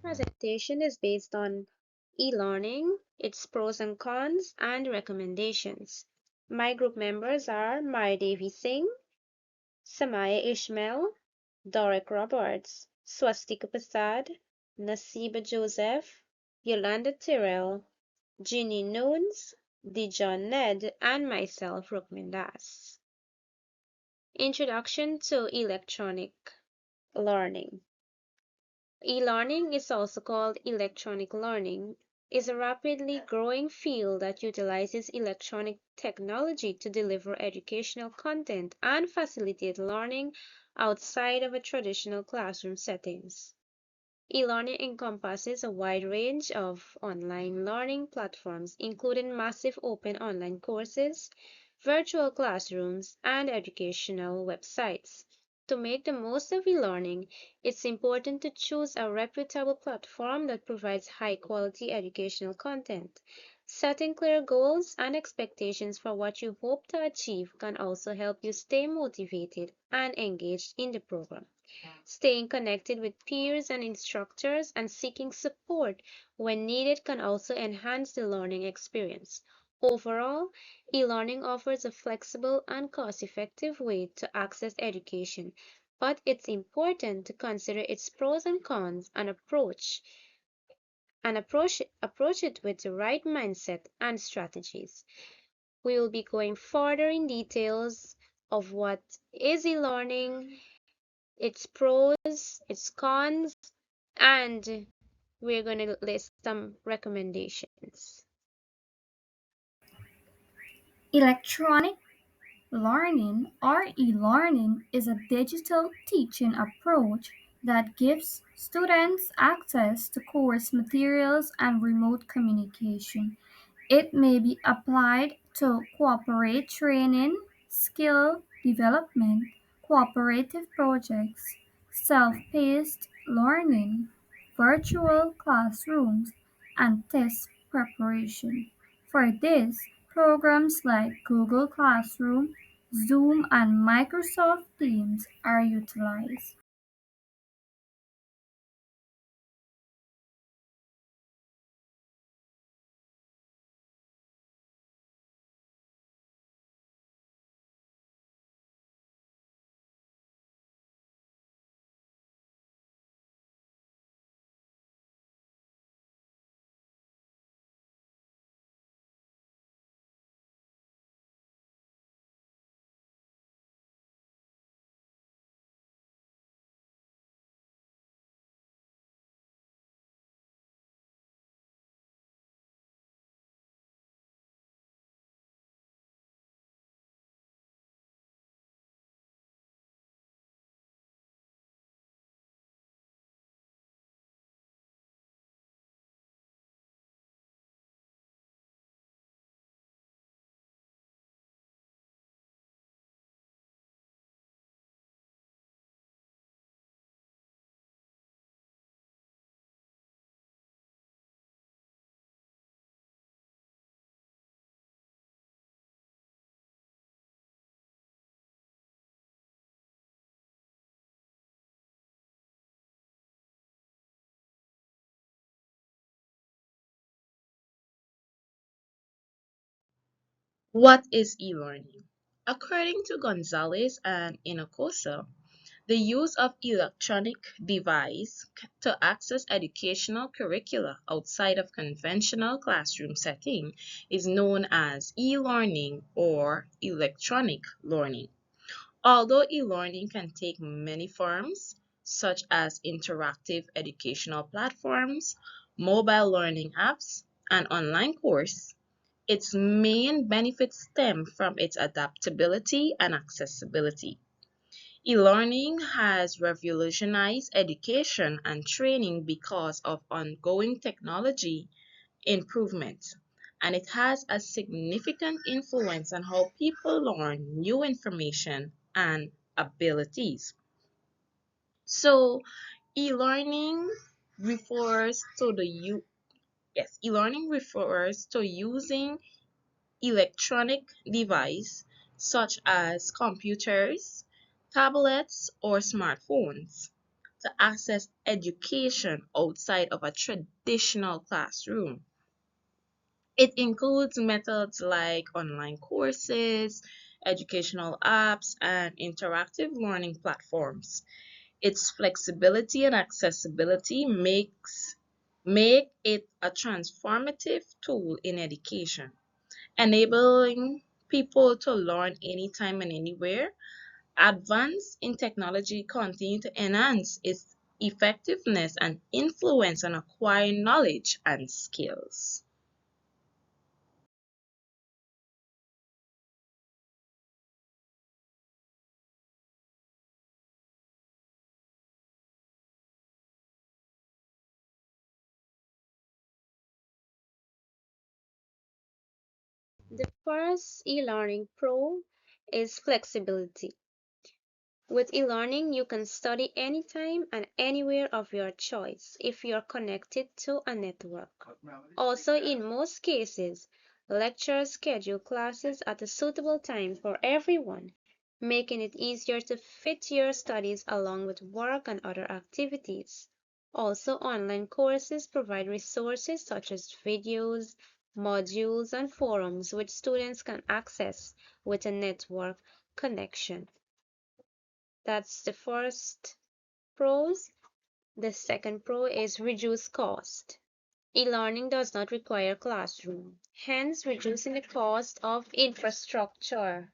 presentation is based on e-learning, its pros and cons, and recommendations. My group members are Maya Devi Singh, Samaya Ishmael, Doric Roberts, Swastika Prasad, Nasiba Joseph, Yolanda Tyrrell, Ginny Nunes, Dijon Ned, and myself, Rukmin Das. Introduction to Electronic Learning. E-learning is also called electronic learning, is a rapidly growing field that utilizes electronic technology to deliver educational content and facilitate learning outside of a traditional classroom settings. E-learning encompasses a wide range of online learning platforms, including massive open online courses, virtual classrooms, and educational websites. To make the most of e-learning, it's important to choose a reputable platform that provides high-quality educational content. Setting clear goals and expectations for what you hope to achieve can also help you stay motivated and engaged in the program. Staying connected with peers and instructors and seeking support when needed can also enhance the learning experience. Overall, e-learning offers a flexible and cost-effective way to access education, but it's important to consider its pros and cons and approach it with the right mindset and strategies. We will be going further in details of what is e-learning, its pros, its cons, and we're going to list some recommendations. Electronic learning or e-learning is a digital teaching approach that gives students access to course materials and remote communication. It may be applied to cooperate training, skill development, cooperative projects, self-paced learning, virtual classrooms, and test preparation. For this, programs like Google Classroom, Zoom, and Microsoft Teams are utilized. What is e-learning? According to Gonzalez and Hinojosa, the use of electronic device to access educational curricula outside of conventional classroom setting is known as e-learning or electronic learning. Although e-learning can take many forms, such as interactive educational platforms, mobile learning apps, and online course, its main benefits stem from its adaptability and accessibility. E-learning has revolutionized education and training because of ongoing technology improvements, and it has a significant influence on how people learn new information and abilities. So, e-learning refers to the e-learning refers to using electronic device such as computers, tablets, or smartphones to access education outside of a traditional classroom. It includes methods like online courses, educational apps, and interactive learning platforms. Its flexibility and accessibility make it a transformative tool in education, enabling people to learn anytime and anywhere. Advance in technology continue to enhance its effectiveness and influence on acquiring knowledge and skills. The first e-learning pro is flexibility. With e-learning, you can study anytime and anywhere of your choice if you're connected to a network. Also, in most cases, lecturers schedule classes at a suitable time for everyone, making it easier to fit your studies along with work and other activities. Also, online courses provide resources such as videos, modules, and forums which students can access with a network connection. That's the first pros. The second pro is reduce cost. E-learning does not require classroom, hence reducing the cost of infrastructure.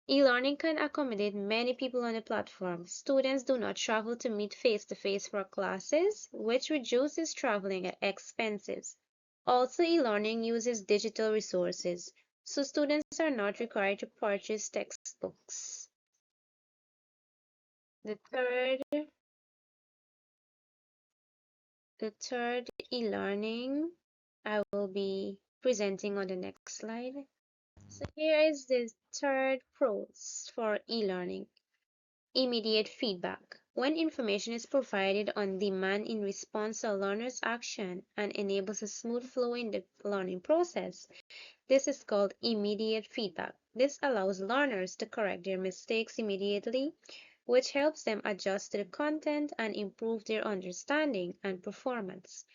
E-learning can accommodate many people on the platform. Students do not travel to meet face-to-face for classes, which reduces traveling expenses. Also, e-learning uses digital resources, so students are not required to purchase textbooks. The third e-learning I will be presenting on the next slide. So here is the third pros for e-learning. Immediate feedback. When information is provided on demand in response to a learner's action and enables a smooth flow in the learning process, this is called immediate feedback. This allows learners to correct their mistakes immediately, which helps them adjust to the content and improve their understanding and performance.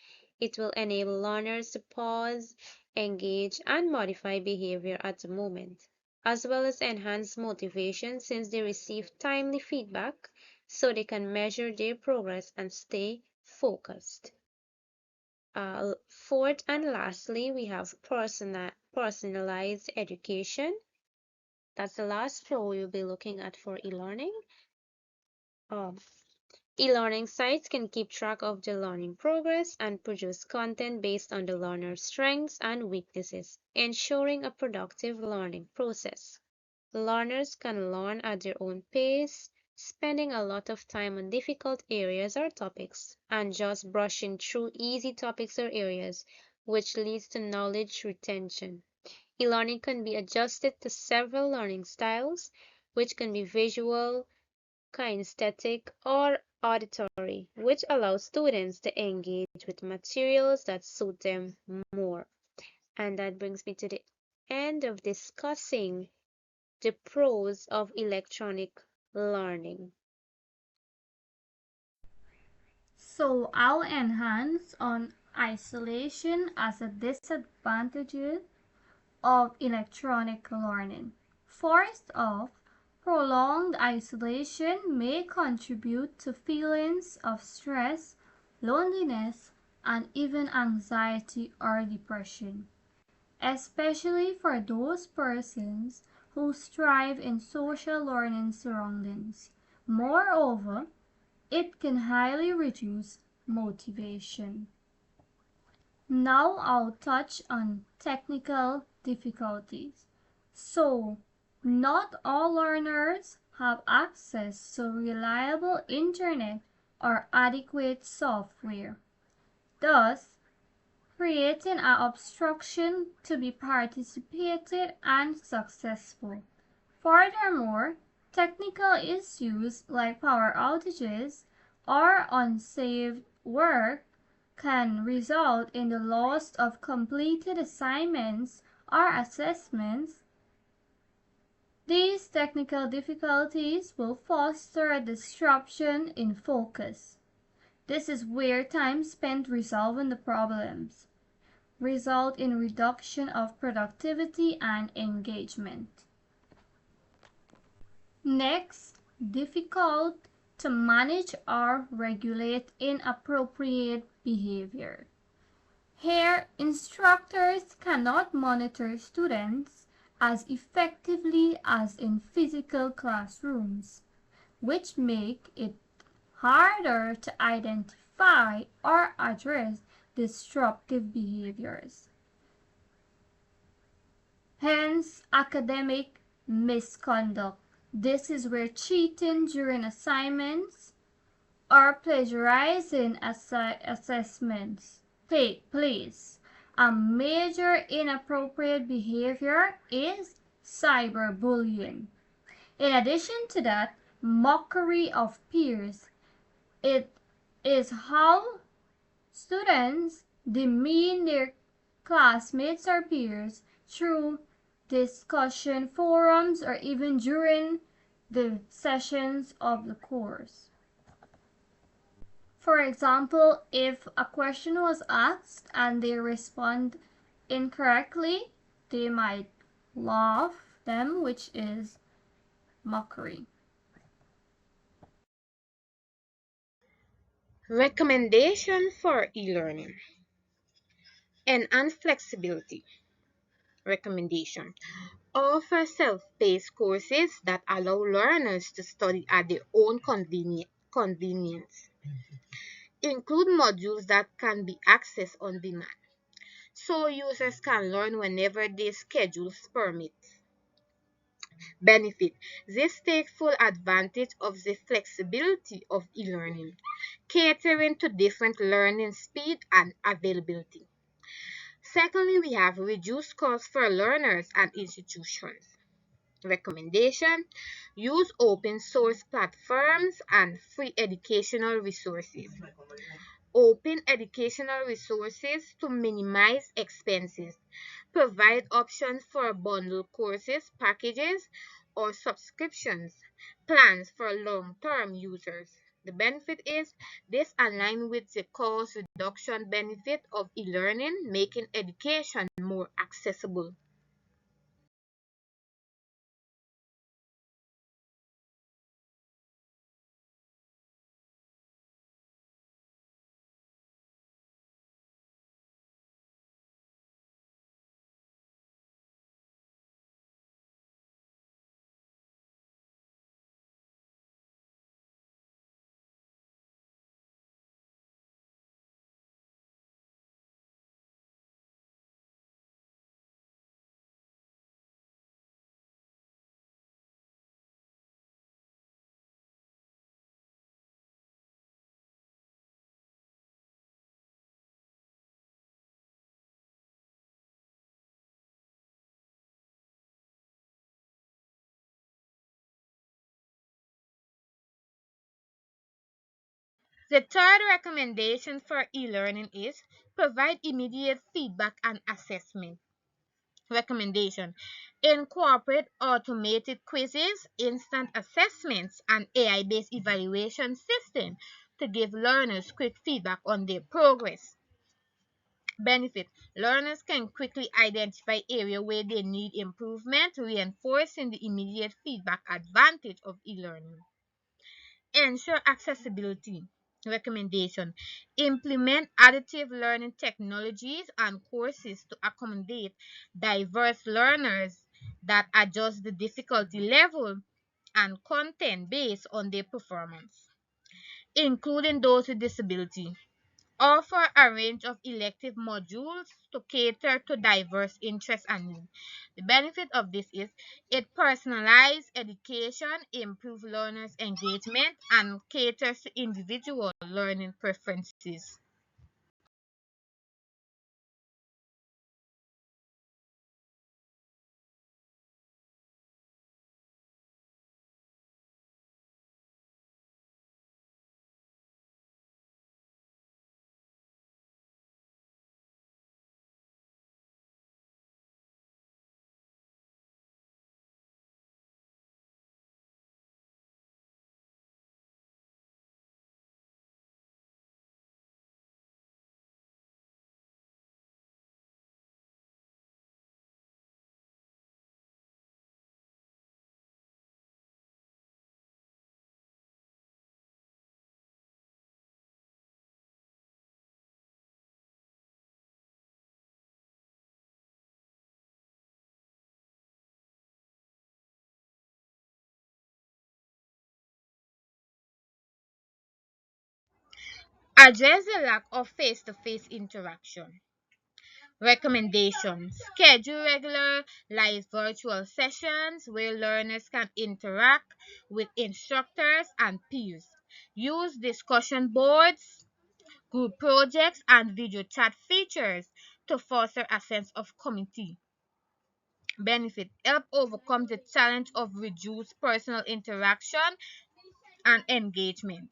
It will enable learners to pause, engage, and modify behavior at the moment, as well as enhance motivation since they receive timely feedback so they can measure their progress and stay focused. Fourth and lastly, we have personalized education. That's the last pro we'll be looking at for e-learning. Um, E-learning sites can keep track of the learning progress and produce content based on the learner's strengths and weaknesses, ensuring a productive learning process. Learners can learn at their own pace, spending a lot of time on difficult areas or topics, and just brushing through easy topics or areas, which leads to knowledge retention. E-learning can be adjusted to several learning styles, which can be visual, kinesthetic, or auditory, which allows students to engage with materials that suit them more. And that brings me to the end of discussing the pros of electronic learning. So I'll enhance on isolation as a disadvantage of electronic learning. First off, prolonged isolation may contribute to feelings of stress, loneliness, and even anxiety or depression, especially for those persons who thrive in social learning surroundings. Moreover, it can highly reduce motivation. Now I'll touch on technical difficulties. So, not all learners have access to reliable internet or adequate software, thus creating an obstruction to be participated and successful. Furthermore, technical issues like power outages or unsaved work can result in the loss of completed assignments or assessments, These technical difficulties will foster a disruption in focus. This is where time spent resolving the problems result in reduction of productivity and engagement. Next, difficult to manage or regulate inappropriate behavior. Here, instructors cannot monitor students as effectively as in physical classrooms, which make it harder to identify or address disruptive behaviors. Hence, academic misconduct. This is where cheating during assignments or plagiarizing assessments take place. A major inappropriate behavior is cyberbullying. In addition to that, mockery of peers. It is how students demean their classmates or peers through discussion forums or even during the sessions of the course. For example, if a question was asked and they respond incorrectly, they might laugh them, which is mockery. Recommendation for e-learning. Enhance flexibility. Recommendation. Offer self-paced courses that allow learners to study at their own convenience. Include modules that can be accessed on demand, so users can learn whenever their schedules permit. Benefit. This takes full advantage of the flexibility of e-learning, catering to different learning speed and availability. Secondly, we have reduced costs for learners and institutions. Recommendation. Use open source platforms and free educational resources. Open educational resources to minimize expenses. Provide options for bundle courses, packages, or subscriptions plans for long-term users. The benefit is this aligns with the cost reduction benefit of e-learning, making education more accessible. The third recommendation for e-learning is provide immediate feedback and assessment. Recommendation. Incorporate automated quizzes, instant assessments, and AI-based evaluation system to give learners quick feedback on their progress. Benefit. Learners can quickly identify areas where they need improvement, reinforcing the immediate feedback advantage of e-learning. Ensure accessibility. Recommendation. Implement additive learning technologies and courses to accommodate diverse learners that adjust the difficulty level and content based on their performance, including those with disability. Offer a range of elective modules to cater to diverse interests and needs. The benefit of this is it personalizes education, improves learners' engagement, and caters to individual learning preferences. Address the lack of face-to-face interaction. Recommendations. Schedule regular live virtual sessions where learners can interact with instructors and peers. Use discussion boards, group projects, and video chat features to foster a sense of community. Benefit. Help overcome the challenge of reduced personal interaction and engagement.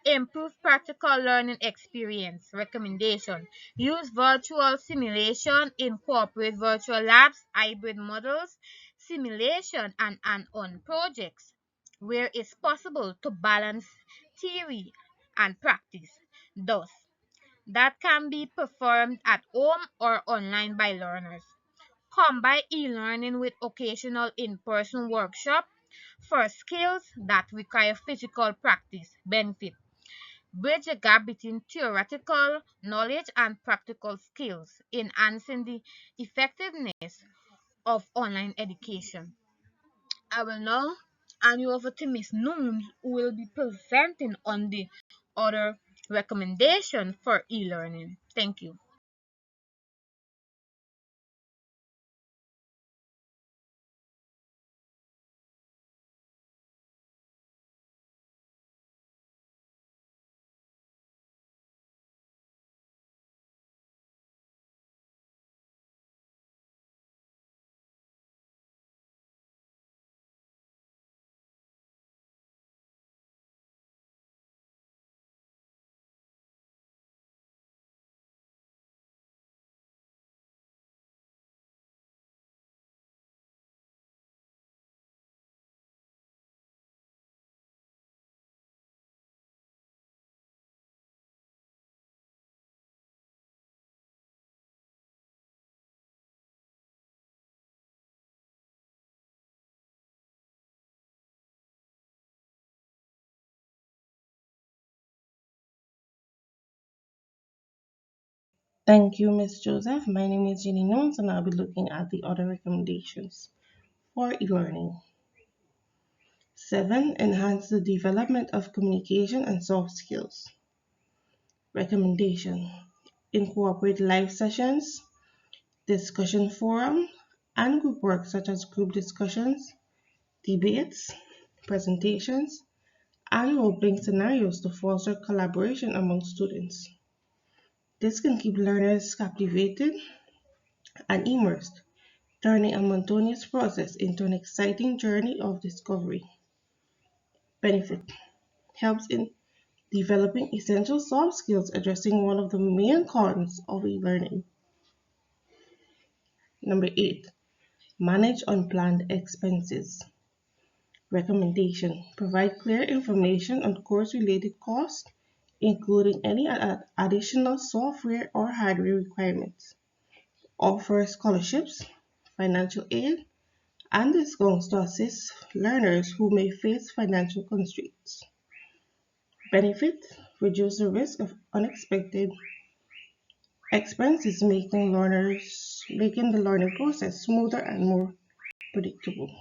Improve practical learning experience. Recommendation. Use virtual simulation, incorporate virtual labs, hybrid models, simulation, and on projects where it's possible to balance theory and practice. Thus, that can be performed at home or online by learners. Combine e-learning with occasional in-person workshop for skills that require physical practice. Benefit. Bridge the gap between theoretical knowledge and practical skills, enhancing the effectiveness of online education. I will now hand you over to Miss Nooms, who will be presenting on the other recommendation for e-learning. Thank you. Thank you, Ms. Joseph. My name is Jenny Nones, and I'll be looking at the other recommendations for e-learning. 7. Enhance the development of communication and soft skills. Recommendation. Incorporate live sessions, discussion forum, and group work such as group discussions, debates, presentations, and role-playing scenarios to foster collaboration among students. This can keep learners captivated and immersed, turning a monotonous process into an exciting journey of discovery. Benefit. Helps in developing essential soft skills addressing one of the main cons of e-learning. Number 8. Manage unplanned expenses. Recommendation. Provide clear information on course-related costs, including any additional software or hardware requirements. Offer scholarships, financial aid, and discounts to assist learners who may face financial constraints. Benefit. Reduce the risk of unexpected expenses, making the learning process smoother and more predictable.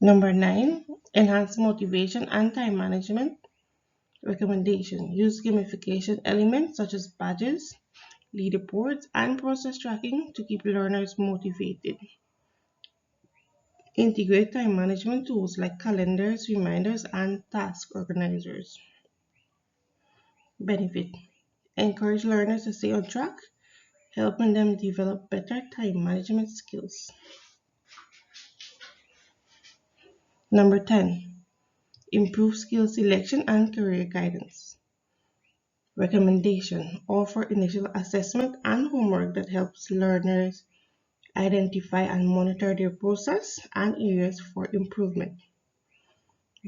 Number 9, enhance motivation and time management. Recommendation. Use gamification elements such as badges, leaderboards, and process tracking to keep learners motivated. Integrate time management tools like calendars, reminders, and task organizers. Benefit. Encourage learners to stay on track, helping them develop better time management skills. Number 10. improve skill selection and career guidance. Recommendation: offer initial assessment and homework that helps learners identify and monitor their process and areas for improvement.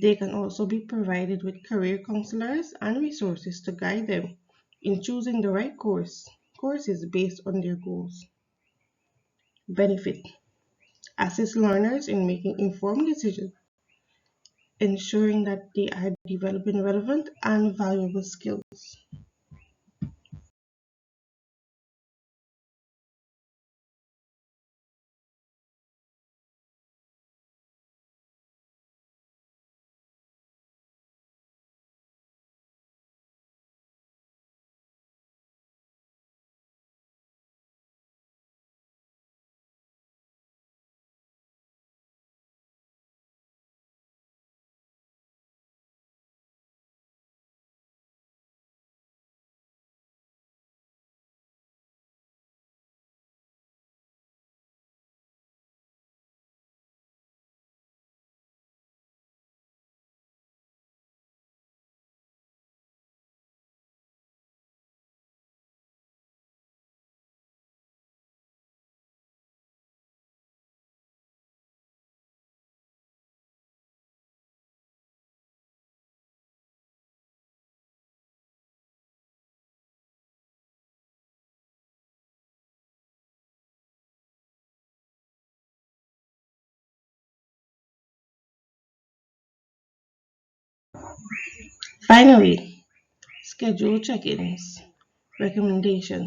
They can also be provided with career counselors and resources to guide them in choosing the right courses based on their goals. Benefit: assist learners in making informed decisions, ensuring that they are developing relevant and valuable skills. Finally, schedule check-ins. Recommendation: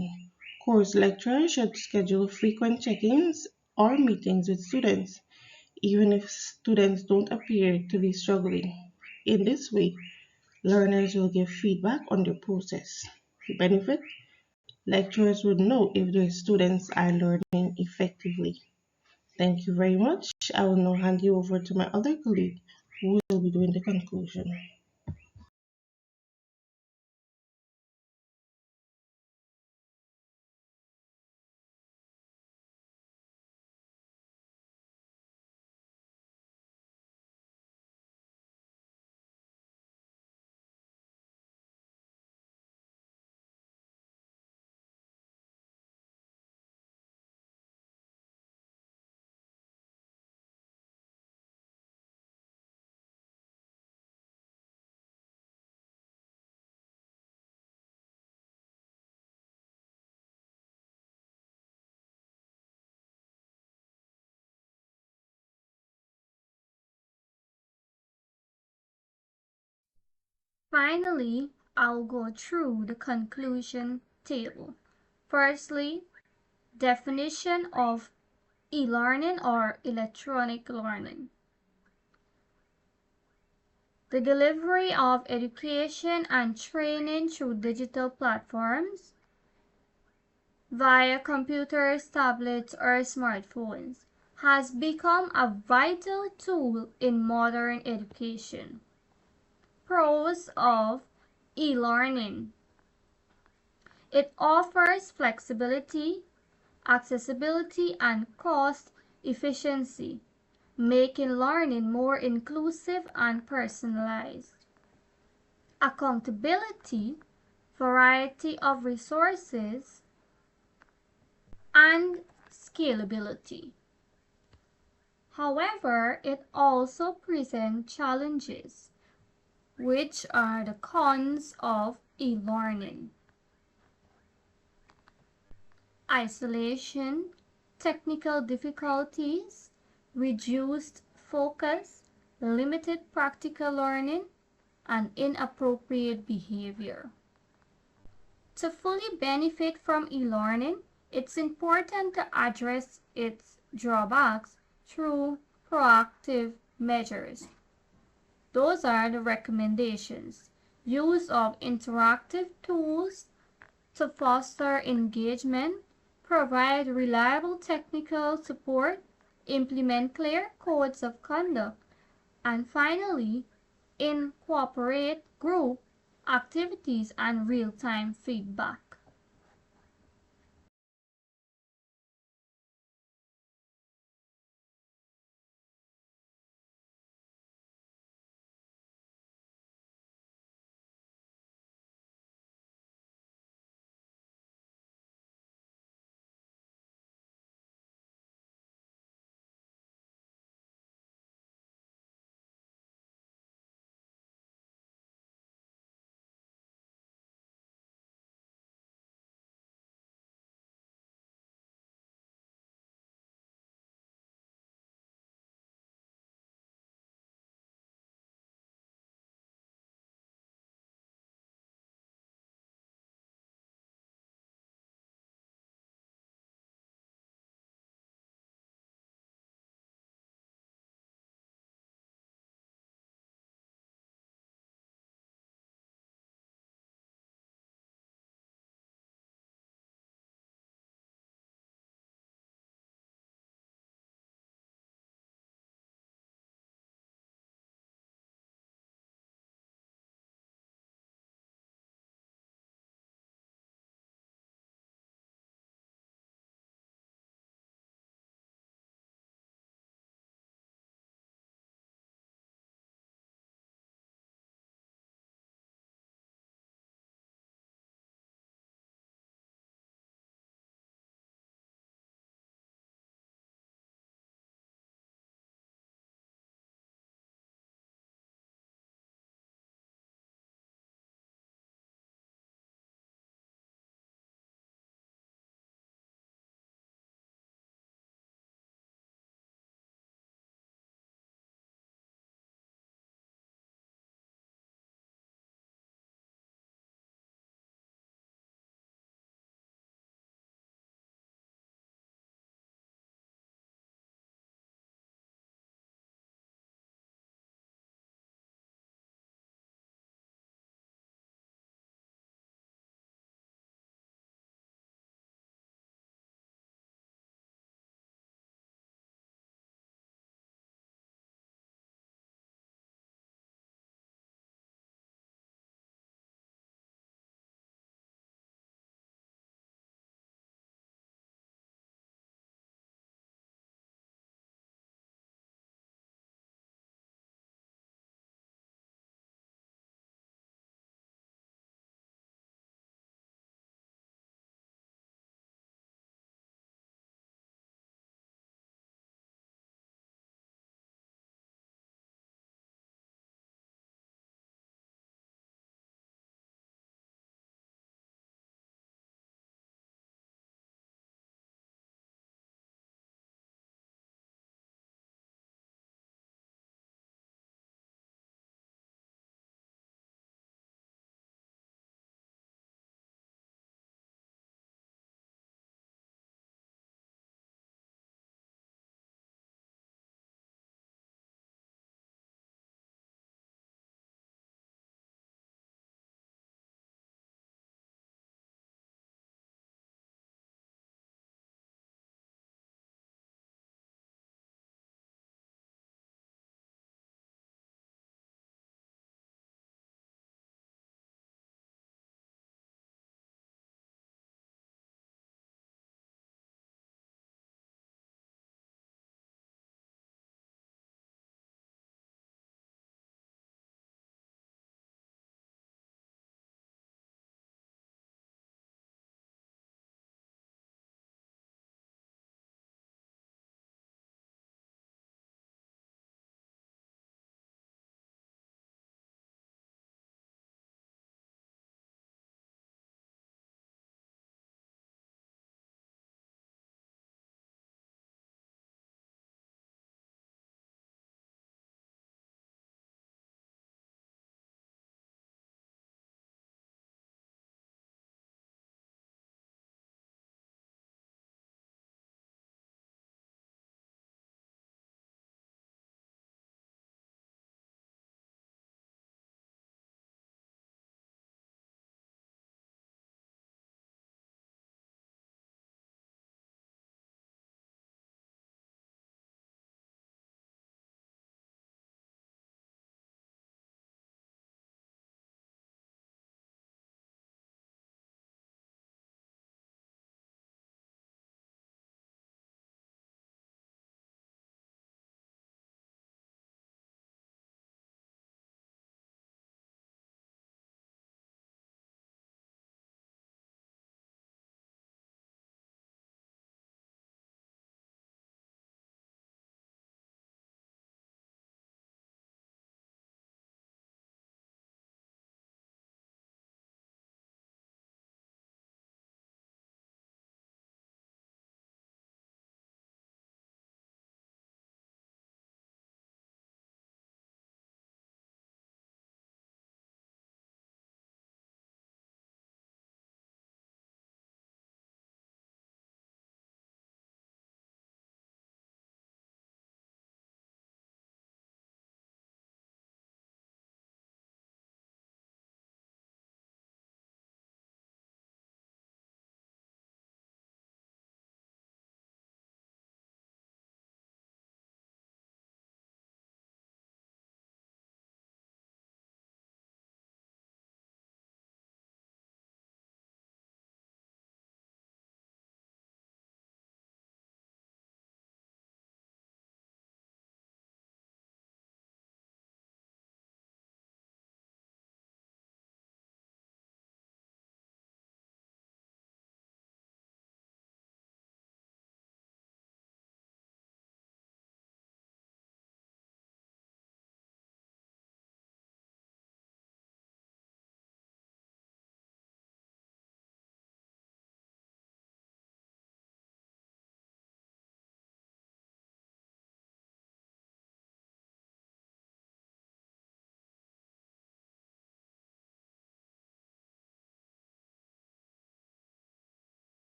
course lecturers should schedule frequent check-ins or meetings with students, even if students don't appear to be struggling. In this way, learners will give feedback on their process. Benefit: lecturers would know if their students are learning effectively. Thank you very much. I will now hand you over to my other colleague who will be doing the conclusion. Finally, I'll go through the conclusion table. Firstly, definition of e-learning or electronic learning. The delivery of education and training through digital platforms via computers, tablets, or smartphones has become a vital tool in modern education. Pros of e-learning: it offers flexibility, accessibility, and cost efficiency, making learning more inclusive and personalized. Accountability, variety of resources, and scalability. However, it also presents challenges, which are the cons of e-learning. Isolation, technical difficulties, reduced focus, limited practical learning, and inappropriate behavior. To fully benefit from e-learning, it's important to address its drawbacks through proactive measures. Those are the recommendations. Use of interactive tools to foster engagement, provide reliable technical support, implement clear codes of conduct, and finally, incorporate group activities and real-time feedback.